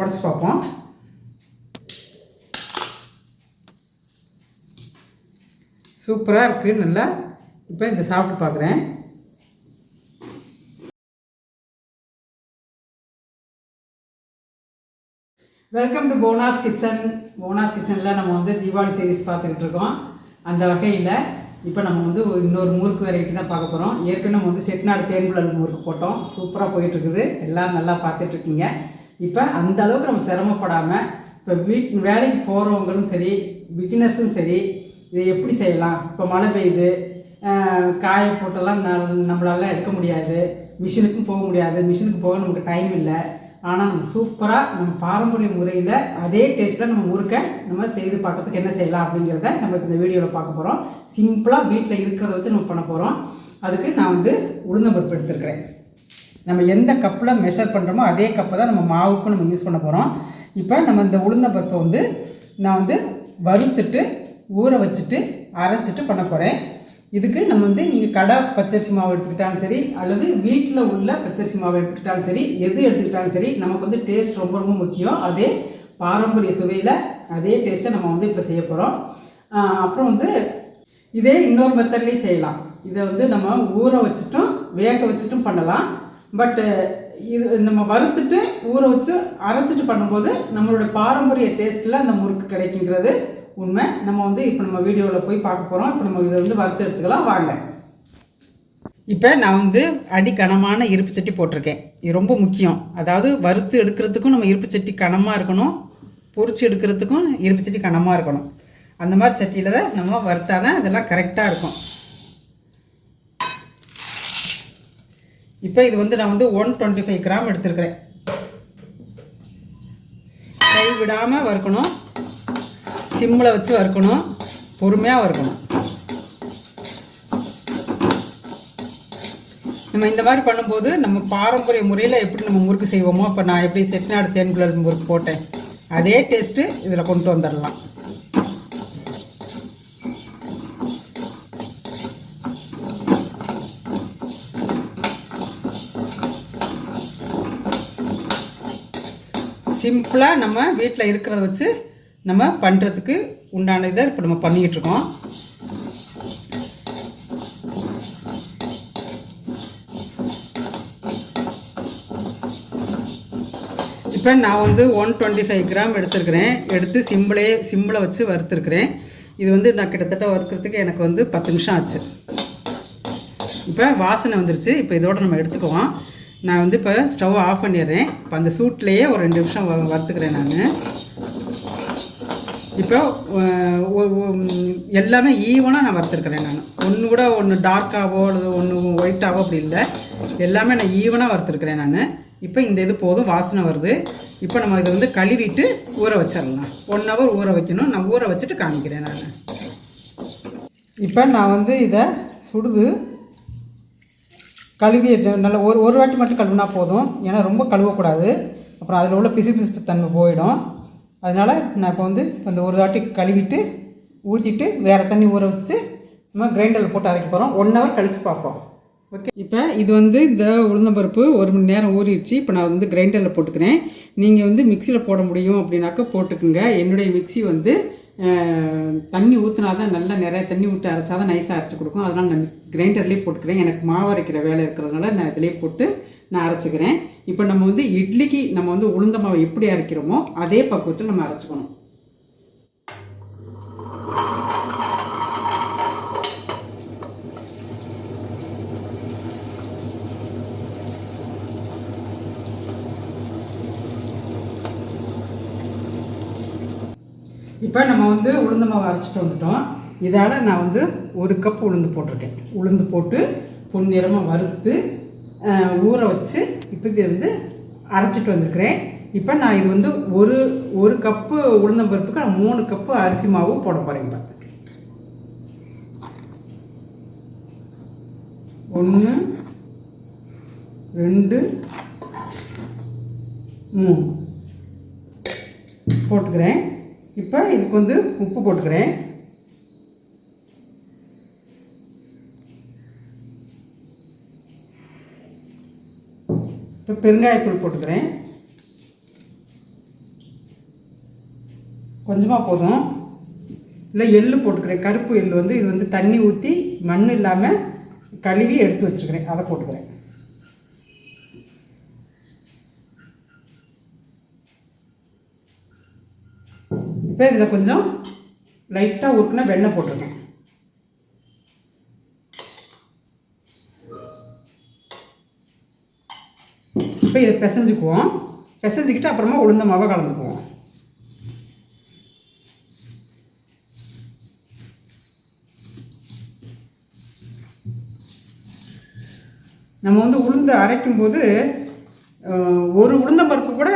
உடச்சி பார்ப்போம். சூப்பராக இருக்குது நல்லா. இப்போ இந்த சாப்பிட்டு பார்க்குறேன். Welcome to Bona's kitchen. போனாஸ் கிச்சனில் நம்ம வந்து தீபாவளி சீரீஸ் பார்த்துக்கிட்டு இருக்கோம். அந்த வகையில் இப்போ நம்ம வந்து இன்னொரு முறுக்கு வெரைட்டி தான் பார்க்க போகிறோம். ஏற்கனவே நம்ம வந்து செட்டிநாடு தேன்குழல் முறுக்கு போட்டோம். சூப்பராக போயிட்டுருக்குது. எல்லோரும் நல்லா பார்த்துட்ருக்கீங்க. இப்போ அந்த அளவுக்கு நம்ம சிரமப்படாமல் இப்போ வேலைக்கு போகிறவங்களும் சரி, பிகினர்ஸும் சரி, இதை எப்படி செய்யலாம். இப்போ மழை பெய்யுது, காய போட்டெல்லாம் நம்மளால எடுக்க முடியாது, மிஷினுக்கும் போக முடியாது, மிஷினுக்கு போக நமக்கு டைம் இல்லை. ஆனால் நம்ம சூப்பராக நம்ம பாரம்பரிய முறையில் அதே டேஸ்ட்டில் நம்ம முறுக்கை நம்ம செய்து பார்க்கறதுக்கு என்ன செய்யலாம் அப்படிங்கிறத நம்ம இந்த வீடியோவில் பார்க்க போகிறோம். சிம்பிளாக வீட்டில் இருக்கிறத வச்சு நம்ம பண்ண போகிறோம். அதுக்கு நான் வந்து உளுந்தம்பருப்பு எடுத்துருக்கிறேன். நம்ம எந்த கப்பில் மெஷர் பண்ணுறோமோ அதே கப்பை தான் நம்ம மாவுக்கும் நம்ம யூஸ் பண்ண போகிறோம். இப்போ நம்ம இந்த உளுந்தம்பருப்பை வந்து நான் வந்து வறுத்துட்டு ஊற வச்சுட்டு அரைச்சிட்டு பண்ண போகிறேன். இதுக்கு நம்ம வந்து நீங்கள் கடை பச்சரிசி மாவு எடுத்துக்கிட்டாலும் சரி, அல்லது வீட்டில் உள்ள பச்சரிசி மாவு எடுத்துக்கிட்டாலும் சரி, எது எடுத்துக்கிட்டாலும் சரி, நமக்கு வந்து டேஸ்ட் ரொம்ப ரொம்ப முக்கியம். அதே பாரம்பரிய சுவையில் அதே டேஸ்ட்டை நம்ம வந்து இப்போ செய்ய போகிறோம். அப்புறம் வந்து இதே இன்னொரு மெத்தட்லேயும் செய்யலாம். இதை வந்து நம்ம ஊற வச்சுட்டும் வேக வச்சுட்டும் பண்ணலாம். பட்டு இது நம்ம வறுத்துட்டு ஊற வச்சு அரைச்சிட்டு பண்ணும்போது நம்மளோட பாரம்பரிய டேஸ்ட்டில் அந்த முறுக்கு கிடைக்குங்கிறது உண்மை. நம்ம வந்து இப்போ நம்ம வீடியோவில் போய் பார்க்க போகிறோம். இப்போ நம்ம இதை வந்து வறுத்து எடுத்துக்கலாம் வாங்க. இப்போ நான் வந்து அடிக்கனமான இருப்பு சட்டி போட்டிருக்கேன். இது ரொம்ப முக்கியம். அதாவது வறுத்து எடுக்கிறதுக்கும் நம்ம இருப்பு சட்டி கனமாக இருக்கணும், பொரிச்சு எடுக்கிறதுக்கும் இருப்பு சட்டி கனமாக இருக்கணும். அந்த மாதிரி சட்டியில் தான் நம்ம வறுத்தா தான் இதெல்லாம் கரெக்டாக இருக்கும். இப்போ இது வந்து நான் வந்து 125 கிராம் எடுத்துருக்கிறேன். கை விடாமல் வறுக்கணும், சிம்மில் வச்சு வறுக்கணும், பொறுமையாக வறுக்கணும். நம்ம இந்த மாதிரி பண்ணும்போது நம்ம பாரம்பரிய முறையில் எப்படி நம்ம முறுக்கு செய்வோமோ, இப்போ நான் எப்படி செட்டிநாடு தேன்குழல் முறுக்கு போட்டேன் அதே டேஸ்ட்டு இதில் கொண்டு வந்துடலாம். சிம்பிளாக நம்ம வீட்டில் இருக்கிறத வச்சு நம்ம பண்ணுறதுக்கு உண்டான இதை இப்போ நம்ம பண்ணிக்கிட்டுருக்கோம். இப்போ நான் வந்து 125 கிராம் எடுத்துருக்கிறேன். எடுத்து சிம்மில் வச்சு வறுத்துருக்கிறேன். இது வந்து நான் கிட்டத்தட்ட வறுக்கிறதுக்கு எனக்கு வந்து 10 நிமிஷம் ஆச்சு. இப்போ வாசனை வந்துருச்சு. இப்போ இதோடு நம்ம எடுத்துக்குவோம். நான் வந்து இப்போ ஸ்டவ் ஆஃப் பண்ணிடுறேன். இப்போ அந்த சூட்லேயே ஒரு 2 நிமிஷம் வறுத்துக்கிறேன் நான். இப்போ எல்லாமே ஈவனாக நான் வறுத்துருக்கிறேன். நான் ஒன்று கூட ஒன்று டார்க்காகவோ அல்லது ஒன்று ஒயிட்டாகவோ அப்படி இல்லை, எல்லாமே நான் ஈவனாக வறுத்துருக்கிறேன் நான். இப்போ இந்த இது போதும், வாசனை வருது. இப்போ நம்ம இதை வந்து கழுவிட்டு ஊற வச்சிடலாம். 1 ஹவர் ஊற வைக்கணும். நான் ஊற வச்சுட்டு காமிக்கிறேன் நான். இப்போ நான் வந்து இதை சுடுது கழுவி நல்லா ஒரு வாட்டி மட்டும் கழுவினா போதும். ஏன்னா ரொம்ப கழுவக்கூடாது, அப்புறம் அதில் உள்ள பிசு தன்மை போயிடும். அதனால் நான் இப்போ வந்து அந்த ஒரு வாட்டி கழுவிட்டு ஊற்றிட்டு வேறு தண்ணி ஊற வச்சு நம்ம கிரைண்டரில் போட்டு அரைக்க போகிறோம். 1 ஹவர் கழித்து பார்ப்போம். ஓகே, இப்போ இது வந்து இந்த உளுந்தம்பருப்பு 1 மணி நேரம் ஊறிடுச்சு. இப்போ நான் வந்து கிரைண்டரில் போட்டுக்கிறேன். நீங்கள் வந்து மிக்சியில் போட முடியும் அப்படின்னாக்கா போட்டுக்குங்க. என்னுடைய மிக்சி வந்து தண்ணி ஊற்றினா தான் நல்லா நிறைய தண்ணி விட்டு அரைச்சா தான் நைஸாக அரைச்சி கொடுக்கும். அதனால் நான் கிரைண்டர்லேயே போட்டுக்கிறேன். எனக்கு மாவு அரைக்கிற வேலை இருக்கிறதுனால நான் இதிலே போட்டு நான் அரைச்சிக்கிறேன். இப்போ நம்ம வந்து இட்லிக்கு நம்ம வந்து உளுந்த மாவை எப்படி அரைக்கிறோமோ அதே பக்குவத்தில் நம்ம அரைச்சிக்கணும். இப்போ நம்ம வந்து உளுந்த மாவு அரைச்சிட்டு வந்துட்டோம். இதால் நான் வந்து 1 கப் உளுந்து போட்டிருக்கேன். உளுந்து போட்டு பொன்னிறமாக வறுத்து ஊற வச்சு இப்போ இது வந்து அரைச்சிட்டு வந்துருக்கிறேன். இப்போ நான் இது வந்து ஒரு கப்பு உளுந்தம்பருப்புக்கு நான் 3 கப்பு அரிசி மாவு போட போகிறேன். பார்த்து 1 2 3 போட்டுக்கிறேன். இப்போ இதுக்கு வந்து உப்பு போட்டுக்கிறேன். இப்போ பெருங்காயத்தூள் போட்டுக்கிறேன். கொஞ்சமாக போதும். இல்லை எள்ளு போட்டுக்கிறேன், கருப்பு எள்ளு வந்து இது வந்து தண்ணி ஊற்றி மண் இல்லாமல் கழுவி எடுத்து வச்சுருக்கிறேன், அதை போட்டுக்கிறேன். இப்போ இதில் கொஞ்சம் லைட்டாக உருக்குனா வெண்ணெய் போட்டுருக்கேன். இப்போ இதை பிசைஞ்சுக்குவோம். பிசைஞ்சிக்கிட்டு அப்புறமா உளுந்த மாவை கலந்துக்குவோம். நம்ம வந்து உளுந்து அரைக்கும்போது ஒரு உளுந்தம்பருப்பு கூட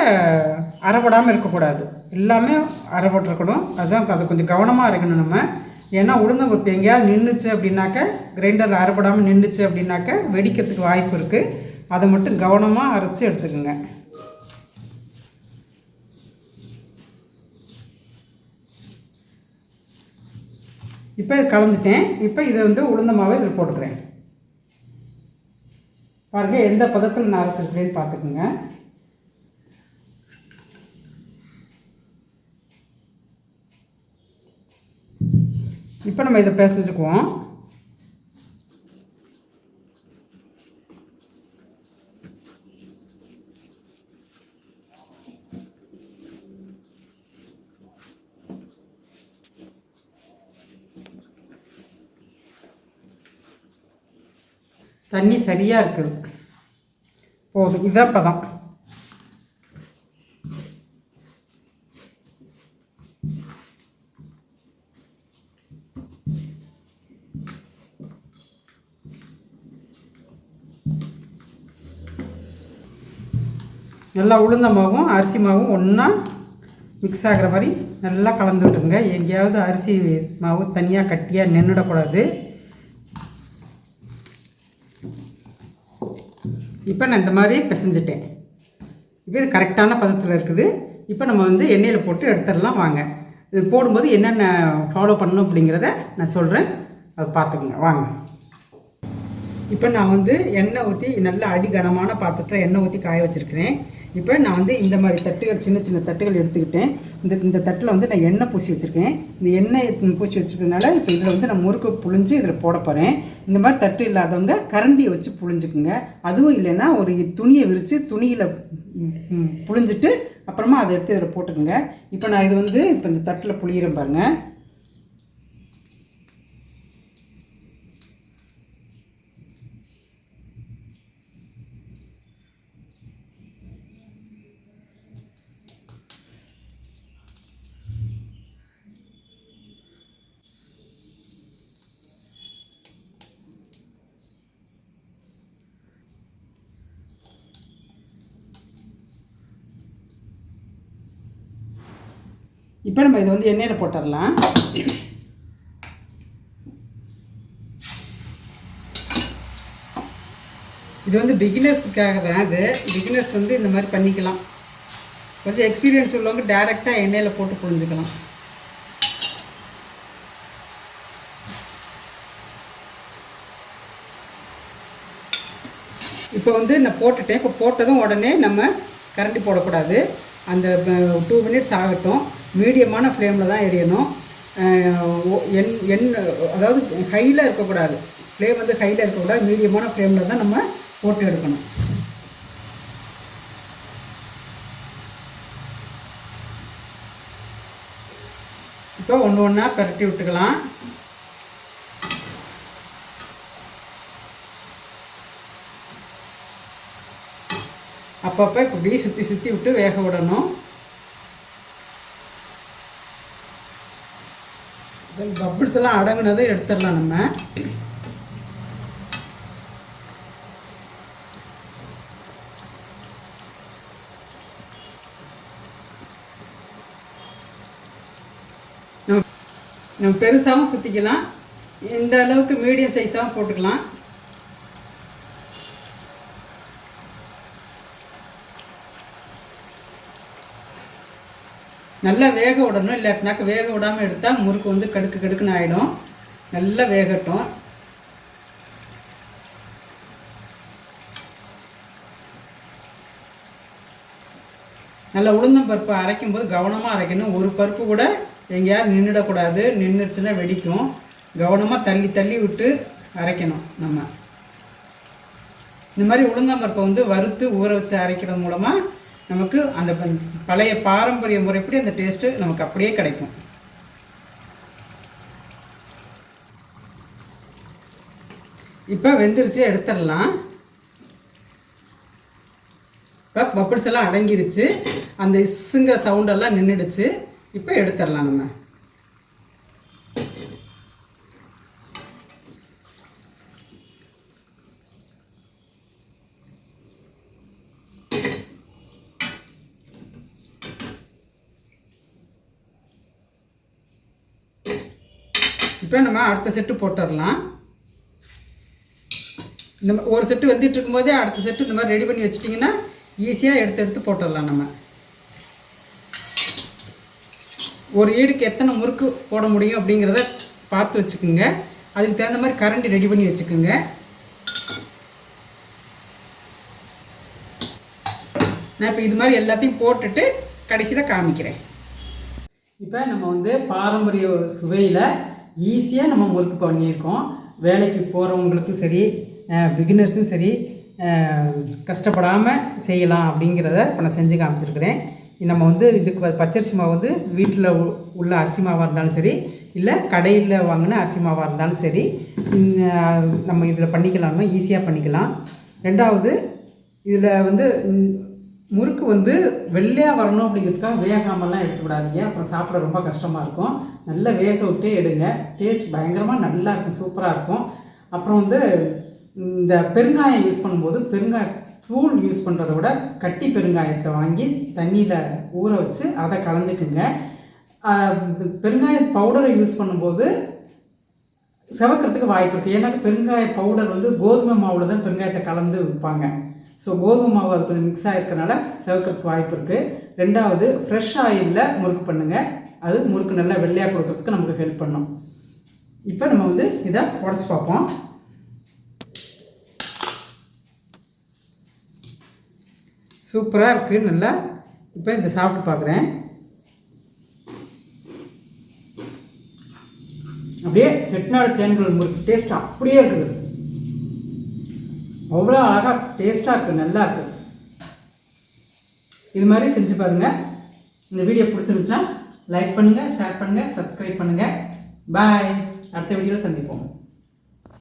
அரைப்படாமல் இருக்கக்கூடாது, எல்லாமே அரைப்பட்டுருக்கணும். அதுதான் அதை கொஞ்சம் கவனமாக அரைக்கணும் நம்ம. ஏன்னா உளுந்தம்பருப்பு எங்கேயாவது நின்றுச்சு அப்படின்னாக்க, கிரைண்டரில் அரைப்படாமல் நின்றுச்சு அப்படின்னாக்க வெடிக்கிறதுக்கு வாய்ப்பு இருக்குது. அதை மட்டும் கவனமாக அரைச்சி எடுத்துக்கோங்க. இப்போ இது கலந்துட்டேன். இப்போ இதை வந்து உளுந்த மாவை இதில் போட்டுக்கிறேன். பாருங்கள் எந்த பதத்தில் நான் அரைச்சிருக்கிறேன்னு பார்த்துக்குங்க. இப்போ நம்ம இதை பிசைஞ்சுக்குவோம். தண்ணி சரியாக இருக்குது, போதும். இதான் பதம். நல்லா உளுந்த மாவும் அரிசி மாவும் ஒன்றா மிக்ஸ் ஆகிற மாதிரி நல்லா கலந்து விட்டுருங்க. எங்கேயாவது அரிசி மாவு தனியாக கட்டியாக நின்றுடக்கூடாது. இப்போ நான் இந்த மாதிரி பிசைஞ்சிட்டேன். இப்போ இது கரெக்டான பதத்தில் இருக்குது. இப்போ நம்ம வந்து எண்ணெயில் போட்டு எடுத்துடலாம். வாங்க, இது போடும்போது என்னென்ன ஃபாலோ பண்ணணும் அப்படிங்கிறத நான் சொல்கிறேன், அதை பார்த்துக்குங்க. வாங்க. இப்போ நான் வந்து எண்ணெய் ஊற்றி நல்லா அடிகனமான பாத்திரத்தில் எண்ணெய் ஊற்றி காய வச்சுருக்கிறேன். இப்போ நான் வந்து இந்த மாதிரி தட்டுகள், சின்ன சின்ன தட்டுகள் எடுத்துக்கிட்டேன். இந்த தட்டில் வந்து நான் எண்ணெய் பூசி வச்சுருக்கேன். இந்த எண்ணெய் பூசி வச்சுருக்கிறதுனால இப்போ இதில் வந்து நான் முறுக்கு புழிஞ்சு இதில் போட போகிறேன். இந்த மாதிரி தட்டு இல்லாதவங்க கரண்டியை வச்சு புழிஞ்சுக்குங்க. அதுவும் இல்லைன்னா ஒரு துணியை விரித்து துணியில் புழிஞ்சிட்டு அப்புறமா அதை எடுத்து இதில் போட்டுக்குங்க. இப்போ நான் இது வந்து இப்போ இந்த தட்டில் புளியிறேன் பாருங்கள். இப்போ நம்ம இதை வந்து எண்ணெயில் போட்டுடலாம். இது வந்து பிகினர்ஸுக்காக தான். இது பிகினர்ஸ் வந்து இந்த மாதிரி பண்ணிக்கலாம். கொஞ்சம் எக்ஸ்பீரியன்ஸ் உள்ளவங்க டைரெக்டாக எண்ணெயில் போட்டு புழிஞ்சுக்கலாம். இப்போ வந்து நான் போட்டுட்டேன். இப்போ போட்டதும் உடனே நம்ம கரண்டி போடக்கூடாது. அந்த 2 மினிட்ஸ் ஆகட்டும். மீடியமான ஃப்ளேமில் தான் எரியணும். அதாவது ஹையில் இருக்கக்கூடாது. ஃப்ளேம் வந்து ஹையில் இருக்கக்கூடாது. மீடியமான ஃப்ளேமில் தான் நம்ம போட்டு எடுக்கணும். இப்போ ஒன்று ஒன்றா பரட்டி விட்டுக்கலாம். அப்பப்போ இப்படி சுற்றி சுற்றி விட்டு வேக விடணும். பப்பிள்ஸ் எல்லாம் அடங்குனதை எடுத்துடலாம். நம்ம பெருசாகவும் சுற்றிக்கலாம், இந்த அளவுக்கு மீடியம் சைஸாகவும் போட்டுக்கலாம். நல்லா வேக விடணும். இல்லாட்டினாக்க வேக விடாமல் எடுத்தால் முறுக்கு வந்து கடுக்குன்னு ஆகிடும். நல்லா வேகட்டும். நல்லா உளுந்தம்பருப்பு அரைக்கும்போது கவனமாக அரைக்கணும். ஒரு பருப்பு கூட எங்கேயாவது நின்றுடக்கூடாது. நின்றுச்சுன்னா வெடிக்கும். கவனமாக தள்ளி தள்ளி விட்டு அரைக்கணும். நம்ம இந்த மாதிரி உளுந்தம்பருப்பை வந்து வறுத்து ஊற வச்சு அரைக்கிறது மூலமாக நமக்கு அந்த பழைய பாரம்பரிய முறைப்படி அந்த டேஸ்ட்டு நமக்கு அப்படியே கிடைக்கும். இப்போ வெந்துருச்சு, எடுத்துடலாம். இப்போ பப்பிள்ஸ் எல்லாம் அடங்கிருச்சு, அந்த இசுங்கிற சவுண்டெல்லாம் நின்றுடுச்சு. இப்போ எடுத்துடலாம் நம்ம. இப்போ நம்ம அடுத்த செட்டு போட்டுடலாம். இந்த ஒரு செட்டு வந்துட்டு இருக்கும்போதே அடுத்த செட்டு இந்த மாதிரி ரெடி பண்ணி வச்சிட்டிங்கன்னா ஈஸியாக எடுத்து போட்டுடலாம். நம்ம ஒரு ஈடுக்கு எத்தனை முறுக்கு போட முடியும் அப்படிங்கிறத பார்த்து வச்சுக்கோங்க. அதுக்கு தகுந்த மாதிரி கரண்டி ரெடி பண்ணி வச்சுக்கோங்க. நான் இப்போ இது மாதிரி எல்லாத்தையும் போட்டுட்டு கடைசியில் காமிக்கிறேன். இப்போ நம்ம வந்து பாரம்பரிய சுவையில் ஈஸியாக நம்ம முறுக்கு பண்ணியிருக்கோம். வேலைக்கு போகிறவங்களுக்கும் சரி, பிகினர்ஸும் சரி, கஷ்டப்படாமல் செய்யலாம் அப்படிங்கிறத இப்போ நான் செஞ்சு காமிச்சிருக்கிறேன். நம்ம வந்து இதுக்கு பச்சரிசி மாவு வந்து வீட்டில் உள்ள அரிசி மாவாக இருந்தாலும் சரி, இல்லை கடையில் வாங்கின அரிசி மாவாக இருந்தாலும் சரி, நம்ம இதில் பண்ணிக்கலாமா, ஈஸியாக பண்ணிக்கலாம். ரெண்டாவது, இதில் வந்து முறுக்கு வந்து வெள்ளையாக வரணும் அப்படிங்கிறதுக்காக வேகாமலாம் எடுத்து விடாதீங்க. அப்புறம் சாப்பிட ரொம்ப கஷ்டமாக இருக்கும். நல்லா வேக விட்டு எடுங்க. டேஸ்ட் பயங்கரமாக நல்லா இருக்கும், சூப்பராக இருக்கும். அப்புறம் வந்து இந்த பெருங்காயம் யூஸ் பண்ணும்போது பெருங்காய தூள் யூஸ் பண்ணுறத விட கட்டி பெருங்காயத்தை வாங்கி தண்ணியில் ஊற வச்சு அதை கலந்துக்குங்க. பெருங்காய பவுடரை யூஸ் பண்ணும்போது செவக்கிறதுக்கு வாய்ப்பு இருக்குது. ஏன்னா பெருங்காய பவுடர் வந்து கோதுமை மாவில் தான் பெருங்காயத்தை கலந்து விற்பாங்க. ஸோ கோதுமை மாவு அது கொஞ்சம் மிக்ஸ் ஆகிருக்கனால செவக்கிறதுக்கு வாய்ப்பு இருக்குது. ரெண்டாவது, ஃப்ரெஷ் ஆயிலில் முறுக்கு பண்ணுங்கள். அது முறுக்கு நல்லா வெள்ளையாக கொடுக்கறதுக்கு நமக்கு ஹெல்ப் பண்ணும். இப்போ நம்ம வந்து இதை உடச்சி பார்ப்போம். சூப்பராக இருக்குது நல்லா. இப்போ இந்த சாப்பிட்டு பார்க்குறேன். அப்படியே செட்டிநாடு தேன்குழல் முறுக்கு டேஸ்ட் அப்படியே இருக்குது. அவ்வளோ அழகாக டேஸ்ட்டாக இருக்குது, நல்லா இருக்குது. இது மாதிரி செஞ்சு பாருங்கள். இந்த வீடியோ பிடிச்சிருந்துச்சுன்னா லைக் பண்ணுங்கள், ஷேர் பண்ணுங்கள், சப்ஸ்கிரைப் பண்ணுங்கள். பாய். அடுத்த வீடியோவில் சந்திப்போம்.